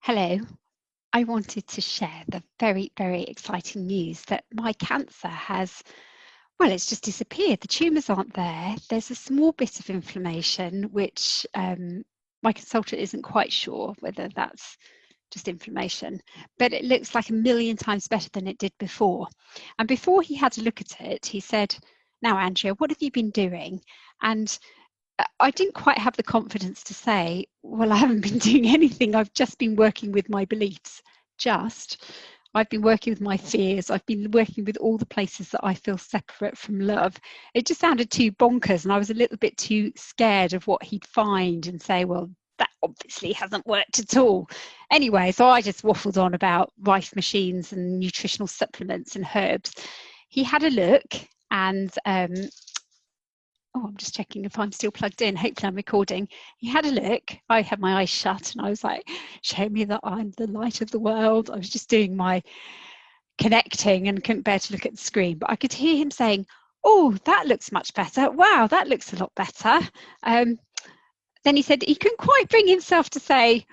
Hello. I wanted to share the very, very exciting news that my cancer has, well, it's just disappeared. The tumours aren't there. There's a small bit of inflammation, which my consultant isn't quite sure whether that's just inflammation, but it looks like a million times better than it did before. And before he had a look at it, he said, "Now, Andrea, what have you been doing?" And I didn't quite have the confidence to say, well, I haven't been doing anything. I've just been working with my beliefs. I've been working with my fears. I've been working with all the places that I feel separate from love. It just sounded too bonkers, and I was a little bit too scared of what he'd find and say, well, that obviously hasn't worked at all. Anyway, so I just waffled on about rice machines and nutritional supplements and herbs. He had a look and oh, I'm just checking if I'm still plugged in. Hopefully I'm recording. He had a look. I had my eyes shut and I was like, show me that I'm the light of the world. I was just doing my connecting and couldn't bear to look at the screen. But I could hear him saying, oh, that looks much better. Wow, that looks a lot better. Then he said he couldn't quite bring himself to say,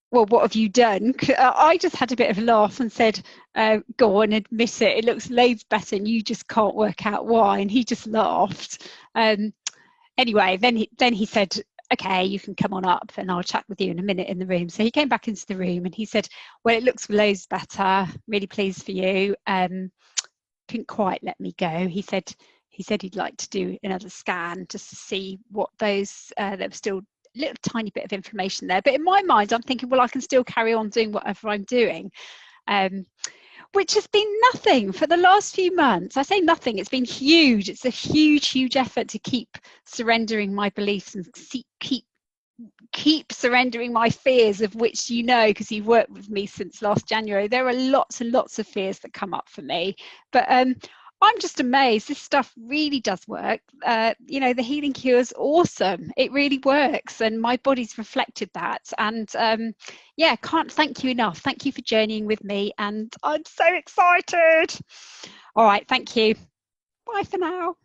well, what have you done? I just had a bit of a laugh and said, go on, admit it. It looks loads better and you just can't work out why. And he just laughed. Anyway, then he said, okay, you can come on up and I'll chat with you in a minute in the room. So he came back into the room and he said, well, it looks loads better. Really pleased for you. Couldn't quite let me go. He said he'd like to do another scan just to see what those, there was still a little tiny bit of inflammation there. But in my mind, I'm thinking, well, I can still carry on doing whatever I'm doing. Which has been nothing for the last few months. I say nothing, it's been huge. It's a huge, huge effort to keep surrendering my beliefs and keep surrendering my fears, of which you know, because you've worked with me since last January. There are lots and lots of fears that come up for me. But I'm just amazed. This stuff really does work. You know, the healing cure is awesome. It really works. And my body's reflected that. And yeah, can't thank you enough. Thank you for journeying with me. And I'm so excited. All right. Thank you. Bye for now.